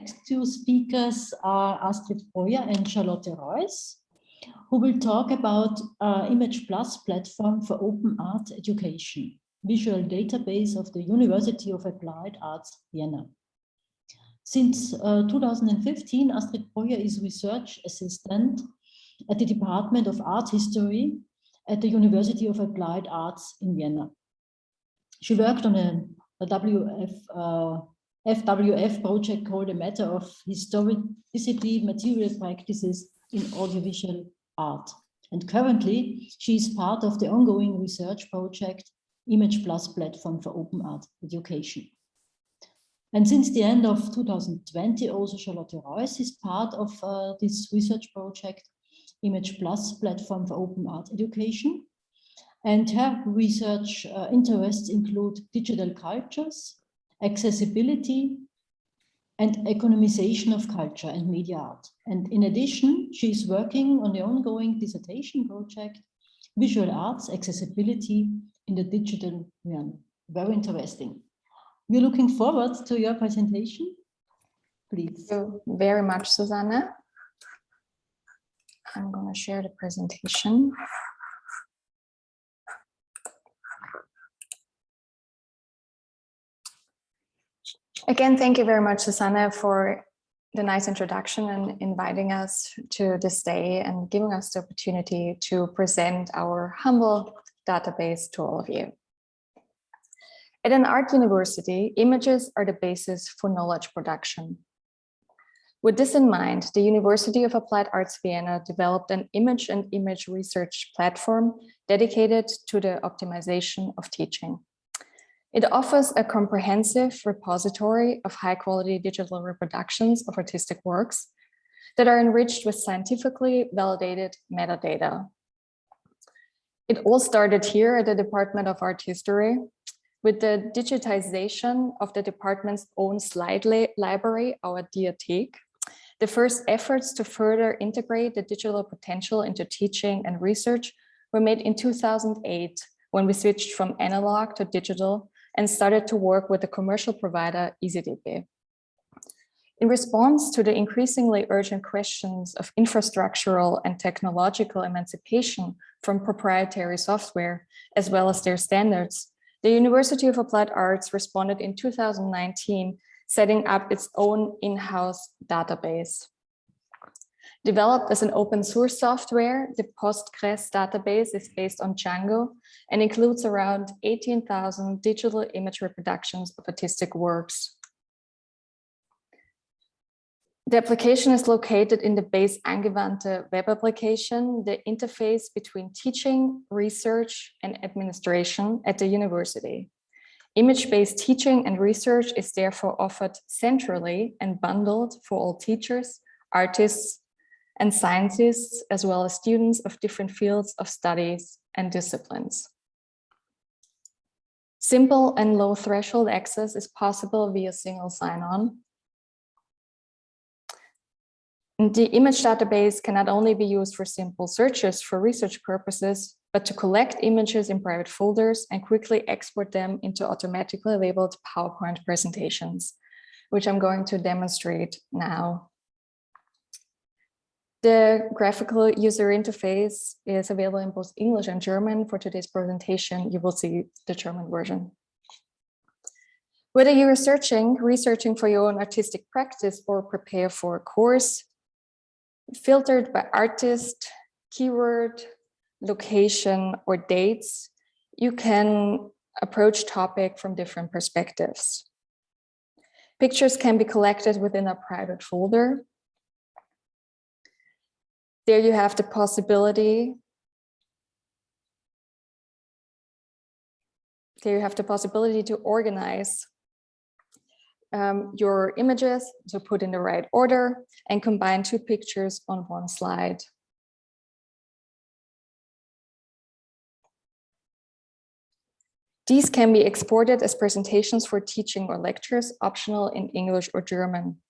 next two speakers are Astrid Poyer and Charlotte Reuss, who will talk about Image Plus platform for open art education, visual database of the University of Applied Arts, Vienna. Since 2015, Astrid Poyer is research assistant at the Department of Art History at the University of Applied Arts in Vienna. She worked on a FWF project called A Matter of Historicity, Material Practices in Audiovisual Art. And currently, she is part of the ongoing research project Image Plus Platform for Open Art Education. And since the end of 2020, also Charlotte Reuss is part of this research project Image Plus Platform for Open Art Education. And her research interests include digital cultures, accessibility, and economization of culture and media art. And in addition, she is working on the ongoing dissertation project, Visual Arts Accessibility in the Digital Realm. Very interesting. We're looking forward to your presentation. Please. Thank you very much, Susanne. I'm going to share the presentation. Again, thank you very much, Susanne, for the nice introduction and inviting us to this day and giving us the opportunity to present our humble database to all of you. At an art university, images are the basis for knowledge production. With this in mind, the University of Applied Arts Vienna developed an image and image research platform dedicated to the optimization of teaching. It offers a comprehensive repository of high-quality digital reproductions of artistic works that are enriched with scientifically validated metadata. It all started here at the Department of Art History with the digitization of the department's own slide library, our Diathek. The first efforts to further integrate the digital potential into teaching and research were made in 2008 when we switched from analog to digital and started to work with the commercial provider EasyDB. In response to the increasingly urgent questions of infrastructural and technological emancipation from proprietary software, as well as their standards, the University of Applied Arts responded in 2019, setting up its own in-house database. Developed as an open source software, the Postgres database is based on Django and includes around 18,000 digital image reproductions of artistic works. The application is located in the base Angewandte web application, the interface between teaching, research, and administration at the university. Image-based teaching and research is therefore offered centrally and bundled for all teachers, artists, and scientists, as well as students of different fields of studies and disciplines. Simple and low threshold access is possible via single sign-on. The image database can not only be used for simple searches for research purposes, but to collect images in private folders and quickly export them into automatically labeled PowerPoint presentations, which I'm going to demonstrate now. The graphical user interface is available in both English and German. For today's presentation, you will see the German version. Whether you're researching for your own artistic practice or prepare for a course, filtered by artist, keyword, location, or dates, you can approach topic from different perspectives. Pictures can be collected within a private folder. There you have the possibility to organize your images, so put in the right order and combine two pictures on one slide. These can be exported as presentations for teaching or lectures, optional in English or German.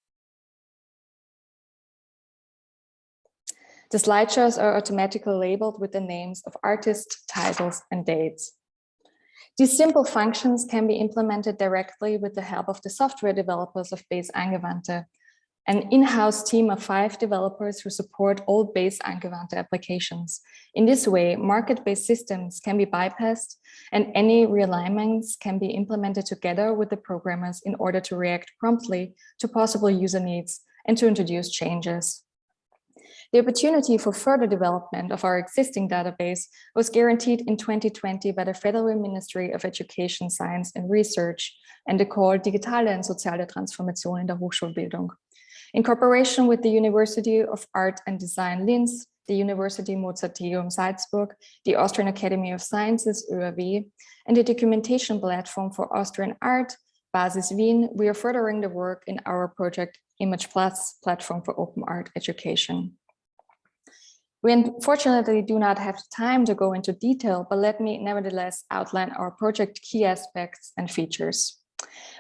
The slideshows are automatically labeled with the names of artists, titles, and dates. These simple functions can be implemented directly with the help of the software developers of Base Angewandte, an in-house team of 5 developers who support all base angewandte applications. In this way, market-based systems can be bypassed and any realignments can be implemented together with the programmers in order to react promptly to possible user needs and to introduce changes. The opportunity for further development of our existing database was guaranteed in 2020 by the Federal Ministry of Education, Science and Research and the call Digitale und soziale Transformation in der Hochschulbildung. In cooperation with the University of Art and Design Linz, the University Mozarteum Salzburg, the Austrian Academy of Sciences, ÖAW, and the documentation platform for Austrian art, Basis Wien, we are furthering the work in our project Image Plus platform for open art education. We unfortunately do not have time to go into detail, but let me nevertheless outline our project key aspects and features.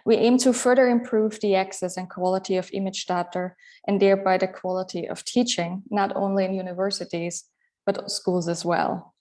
We aim to further improve the access and quality of image data and thereby the quality of teaching, not only in universities, but schools as well.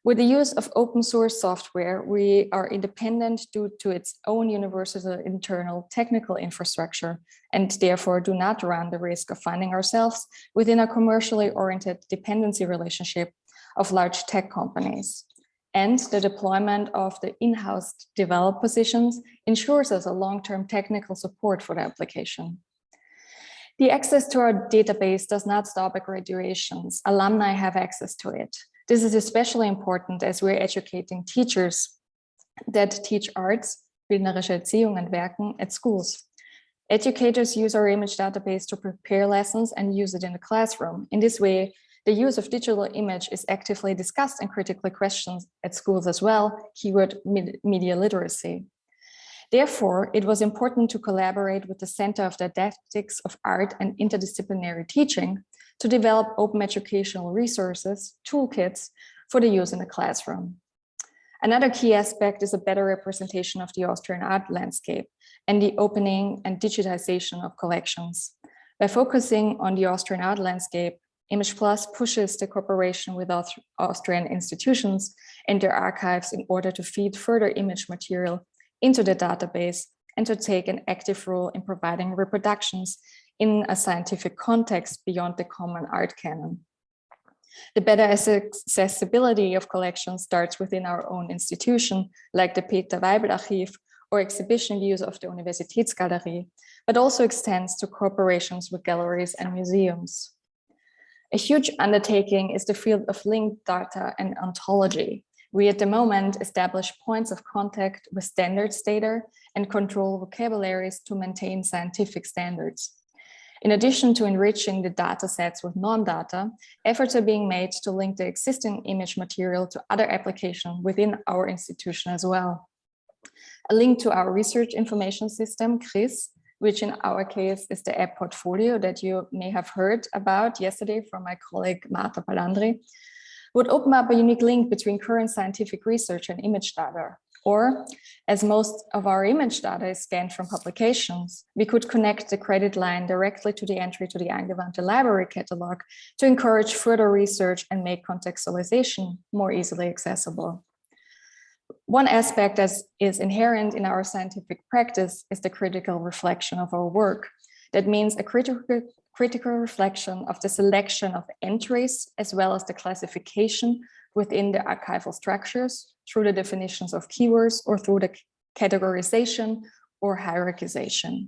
With the use of open source software, we are independent due to its own universal internal technical infrastructure and therefore do not run the risk of finding ourselves within a commercially oriented dependency relationship of large tech companies. And the deployment of the in-house developed positions ensures us a long-term technical support for the application. The access to our database does not stop at graduations. Alumni have access to it. This is especially important as we're educating teachers that teach arts, bildnerische Erziehung and Werken at schools. Educators use our image database to prepare lessons and use it in the classroom. In this way, the use of digital image is actively discussed and critically questioned at schools as well, keyword media literacy. Therefore, it was important to collaborate with the Center of Didactics of Art and Interdisciplinary Teaching to develop open educational resources, toolkits for the use in the classroom. Another key aspect is a better representation of the Austrian art landscape and the opening and digitization of collections. By focusing on the Austrian art landscape, Image Plus pushes the cooperation with Austrian institutions and their archives in order to feed further image material into the database and to take an active role in providing reproductions in a scientific context beyond the common art canon. The better accessibility of collections starts within our own institution, like the PHAIDRAcon'21 or exhibition views of the Universitätsgalerie, but also extends to cooperations with galleries and museums. A huge undertaking is the field of linked data and ontology. We at the moment establish points of contact with standards data and control vocabularies to maintain scientific standards. In addition to enriching the data sets with non-data, efforts are being made to link the existing image material to other applications within our institution as well. A link to our research information system, CRIS, which in our case is the app portfolio that you may have heard about yesterday from my colleague Marta Palandri, would open up a unique link between current scientific research and image data. Or, as most of our image data is scanned from publications, we could connect the credit line directly to the entry to the Angewandte library catalog to encourage further research and make contextualization more easily accessible. One aspect that is inherent in our scientific practice is the critical reflection of our work. That means a critical reflection of the selection of entries as well as the classification within the archival structures through the definitions of keywords or through the categorization or hierarchization.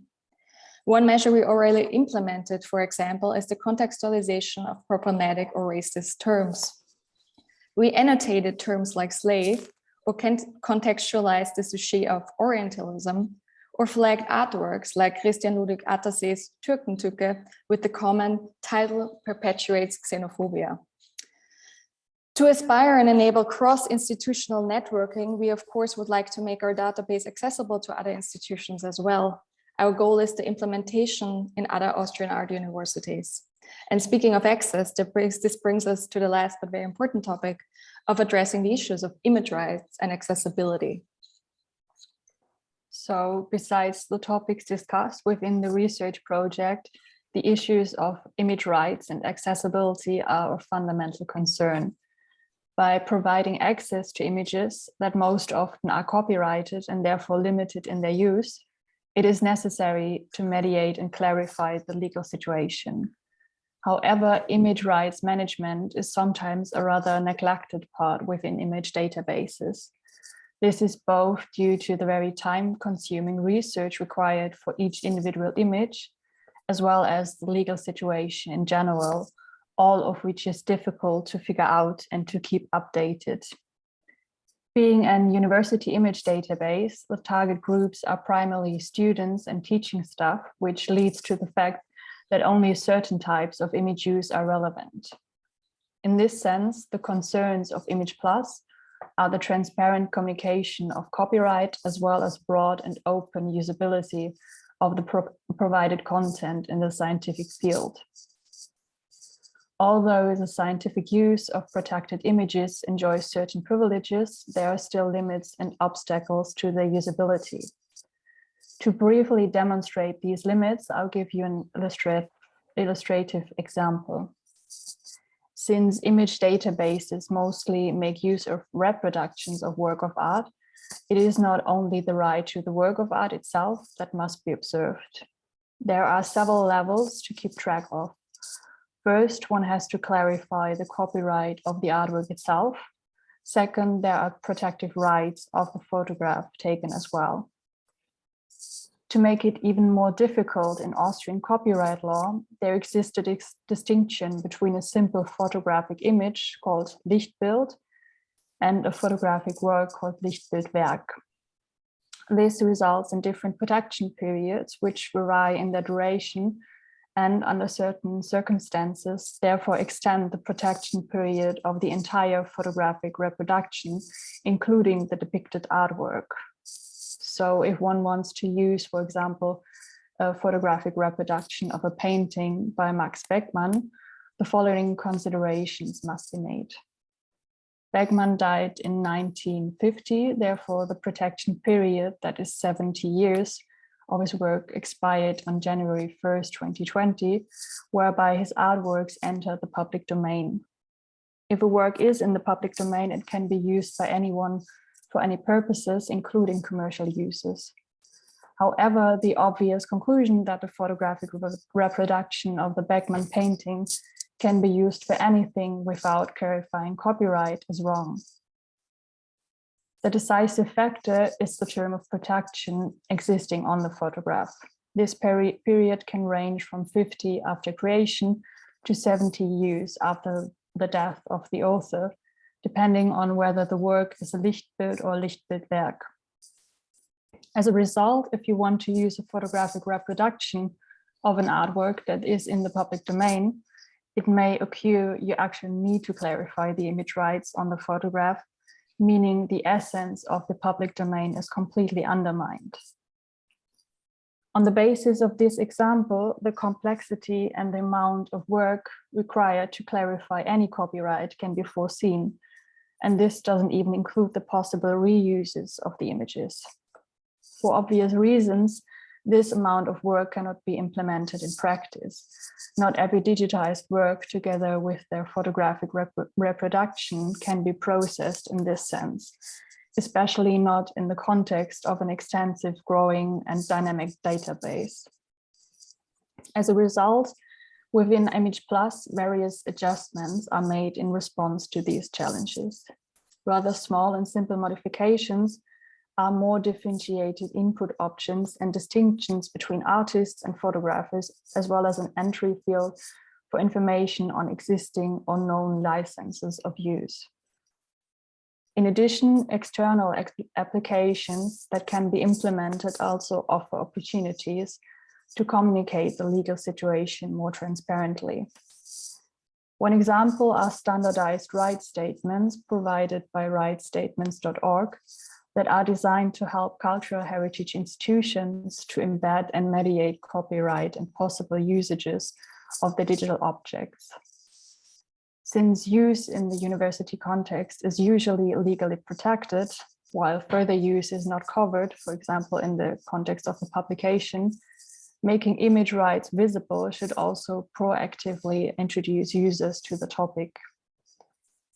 One measure we already implemented, for example, is the contextualization of problematic or racist terms. We annotated terms like slave or can contextualize the sujet of Orientalism, or flagged artworks like Christian Ludwig Attersee's Türkentücke with the comment title perpetuates xenophobia. To aspire and enable cross-institutional networking, we of course would like to make our database accessible to other institutions as well. Our goal is the implementation in other Austrian art universities. And speaking of access, this brings us to the last but very important topic of addressing the issues of image rights and accessibility. So besides the topics discussed within the research project, the issues of image rights and accessibility are of fundamental concern. By providing access to images that most often are copyrighted and therefore limited in their use, it is necessary to mediate and clarify the legal situation. However, image rights management is sometimes a rather neglected part within image databases. This is both due to the very time-consuming research required for each individual image, as well as the legal situation in general, all of which is difficult to figure out and to keep updated. Being an university image database, the target groups are primarily students and teaching staff, which leads to the fact that only certain types of image use are relevant. In this sense, the concerns of Image Plus are the transparent communication of copyright, as well as broad and open usability of the provided content in the scientific field. Although the scientific use of protected images enjoys certain privileges, there are still limits and obstacles to their usability. To briefly demonstrate these limits, I'll give you an illustrative example. Since image databases mostly make use of reproductions of work of art, it is not only the right to the work of art itself that must be observed. There are several levels to keep track of. First, one has to clarify the copyright of the artwork itself. Second, there are protective rights of the photograph taken as well. To make it even more difficult in Austrian copyright law, there existed a distinction between a simple photographic image called Lichtbild and a photographic work called Lichtbildwerk. This results in different protection periods, which vary in their duration and under certain circumstances, therefore extend the protection period of the entire photographic reproduction, including the depicted artwork. So if one wants to use, for example, a photographic reproduction of a painting by Max Beckmann, the following considerations must be made. Beckmann died in 1950, therefore the protection period, that is 70 years, of his work expired on January 1st, 2020, whereby his artworks enter the public domain. If a work is in the public domain, it can be used by anyone for any purposes, including commercial uses. However, the obvious conclusion that the photographic reproduction of the Beckmann painting can be used for anything without clarifying copyright is wrong. The decisive factor is the term of protection existing on the photograph. This period can range from 50 after creation to 70 years after the death of the author, depending on whether the work is a Lichtbild or Lichtbildwerk. As a result, if you want to use a photographic reproduction of an artwork that is in the public domain, it may occur you actually need to clarify the image rights on the photograph, meaning the essence of the public domain is completely undermined. On the basis of this example, the complexity and the amount of work required to clarify any copyright can be foreseen, and this doesn't even include the possible reuses of the images. For obvious reasons, this amount of work cannot be implemented in practice. Not every digitized work, together with their photographic reproduction, can be processed in this sense, especially not in the context of an extensive, growing, and dynamic database. As a result, within Image Plus, various adjustments are made in response to these challenges. Rather small and simple modifications are more differentiated input options and distinctions between artists and photographers, as well as an entry field for information on existing or known licenses of use. In addition, external applications that can be implemented also offer opportunities to communicate the legal situation more transparently. One example are standardized rights statements provided by rightstatements.org that are designed to help cultural heritage institutions to embed and mediate copyright and possible usages of the digital objects. Since use in the university context is usually legally protected, while further use is not covered, for example, in the context of a publication, making image rights visible should also proactively introduce users to the topic.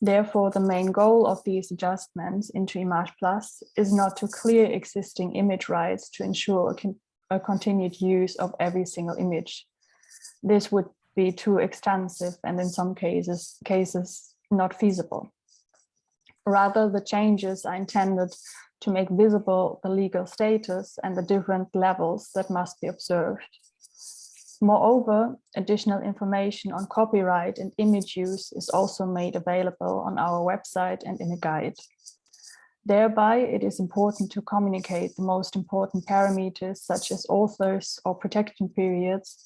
Therefore, the main goal of these adjustments into Image Plus is not to clear existing image rights to ensure a continued use of every single image. This would be too extensive and in some cases not feasible. Rather, the changes are intended to make visible the legal status and the different levels that must be observed. Moreover, additional information on copyright and image use is also made available on our website and in a guide. Thereby, it is important to communicate the most important parameters such as authors or protection periods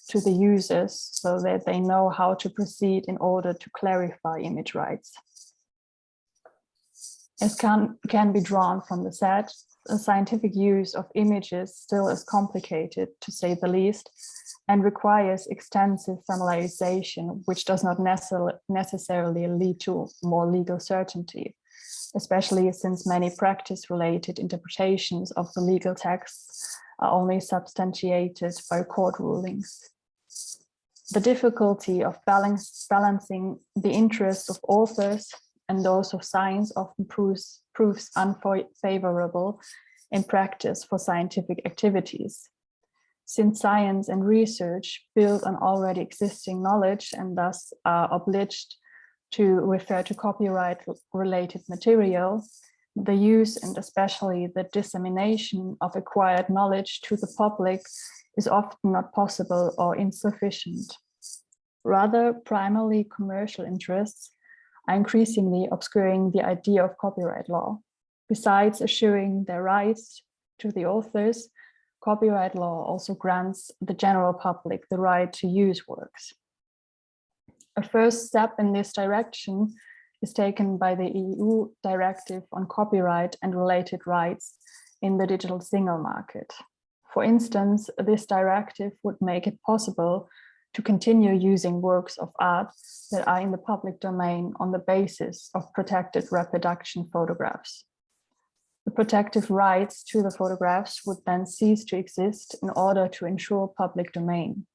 to the users so that they know how to proceed in order to clarify image rights. As can be drawn from the set, the scientific use of images still is complicated, to say the least, and requires extensive familiarization, which does not necessarily lead to more legal certainty, especially since many practice-related interpretations of the legal texts are only substantiated by court rulings. The difficulty of balancing the interests of authors and those of science often proves unfavorable in practice for scientific activities. Since science and research build on already existing knowledge and thus are obliged to refer to copyright-related material, the use and especially the dissemination of acquired knowledge to the public is often not possible or insufficient. Rather, primarily commercial interests are increasingly obscuring the idea of copyright law. Besides assuring their rights to the authors, copyright law also grants the general public the right to use works. A first step in this direction is taken by the EU Directive on Copyright and Related Rights in the Digital Single Market. For instance, this directive would make it possible to continue using works of art that are in the public domain on the basis of protected reproduction photographs. The protective rights to the photographs would then cease to exist in order to ensure public domain.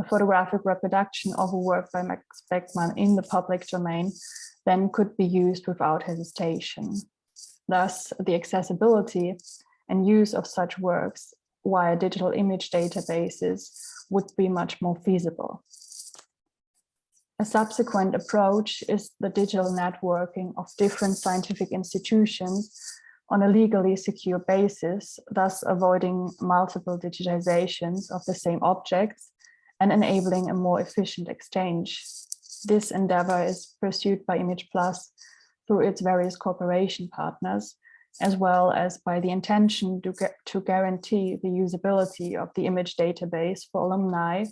A photographic reproduction of a work by Max Beckmann in the public domain then could be used without hesitation. Thus, the accessibility and use of such works via digital image databases would be much more feasible. A subsequent approach is the digital networking of different scientific institutions on a legally secure basis, thus avoiding multiple digitizations of the same objects and enabling a more efficient exchange. This endeavor is pursued by Image Plus through its various cooperation partners, as well as by the intention to guarantee the usability of the image database for alumni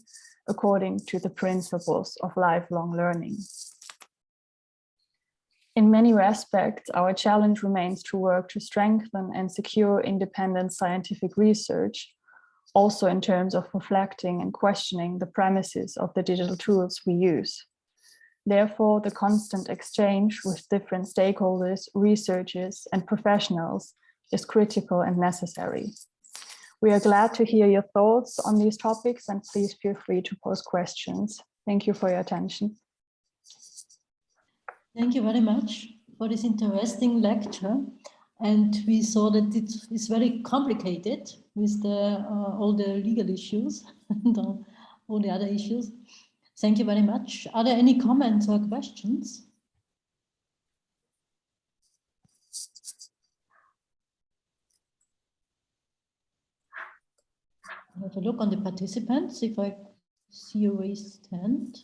according to the principles of lifelong learning. In many respects, our challenge remains to work to strengthen and secure independent scientific research, also in terms of reflecting and questioning the premises of the digital tools we use. Therefore, the constant exchange with different stakeholders, researchers, and professionals is critical and necessary. We are glad to hear your thoughts on these topics, and please feel free to pose questions. Thank you for your attention. Thank you very much for this interesting lecture. And we saw that it is very complicated with all the legal issues and all the other issues. Thank you very much. Are there any comments or questions? I have a look on the participants if I see a raised hand.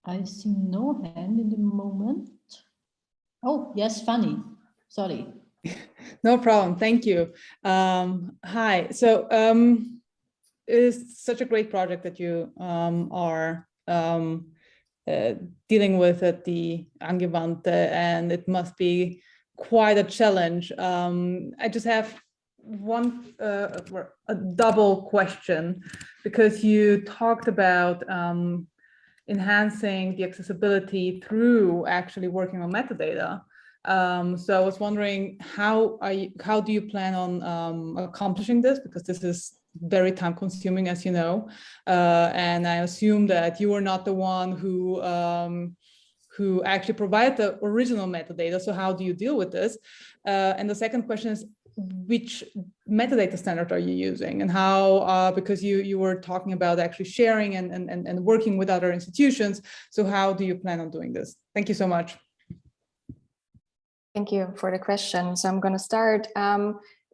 I see no hand in the moment. Oh, yes, Fanny. Sorry. No problem. Thank you. Hi. So it's such a great project that you are dealing with at the Angewandte, and it must be quite a challenge. I just have a double question, because you talked about enhancing the accessibility through actually working on metadata. So I was wondering, how do you plan on accomplishing this? Because this is very time consuming, as you know. And I assume that you are not the one who actually provided the original metadata. So how do you deal with this? And the second question is, which metadata standard are you using, and how, because you were talking about actually sharing and working with other institutions. So how do you plan on doing this? Thank you so much. Thank you for the question. So I'm going to start.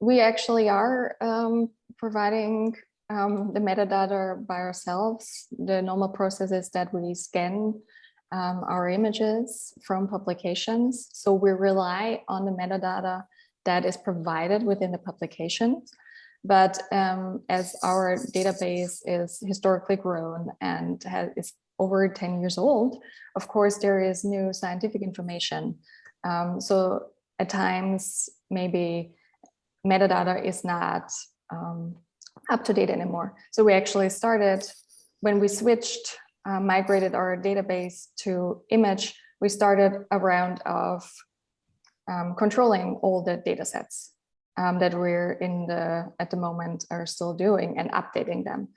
We actually are providing the metadata by ourselves. The normal process is that we scan our images from publications. So we rely on the metadata that is provided within the publication. But as our database is historically grown and is over 10 years old, of course, there is new scientific information. So at times, maybe metadata is not up to date anymore. So we actually started, when we switched, migrated our database to image, we started a round of controlling all the data sets that we're at the moment are still doing and updating them.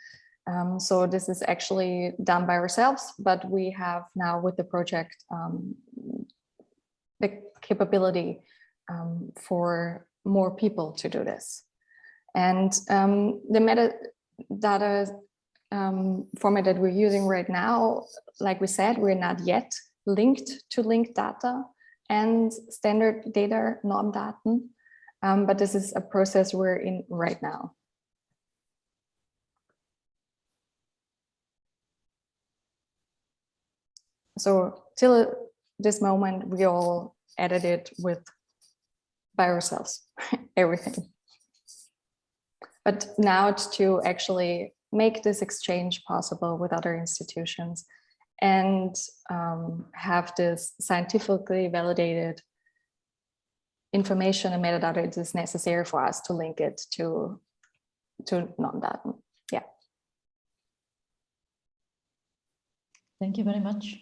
So this is actually done by ourselves, but we have now with the project the capability for more people to do this. And the metadata format that we're using right now, like we said, we're not yet linked to linked data and standard data norm-daten, but this is a process we're in right now. So till this moment, we all edited by ourselves, everything. But now to actually make this exchange possible with other institutions and have this scientifically validated information and metadata, it is necessary for us to link it to non-data. Yeah. Thank you very much.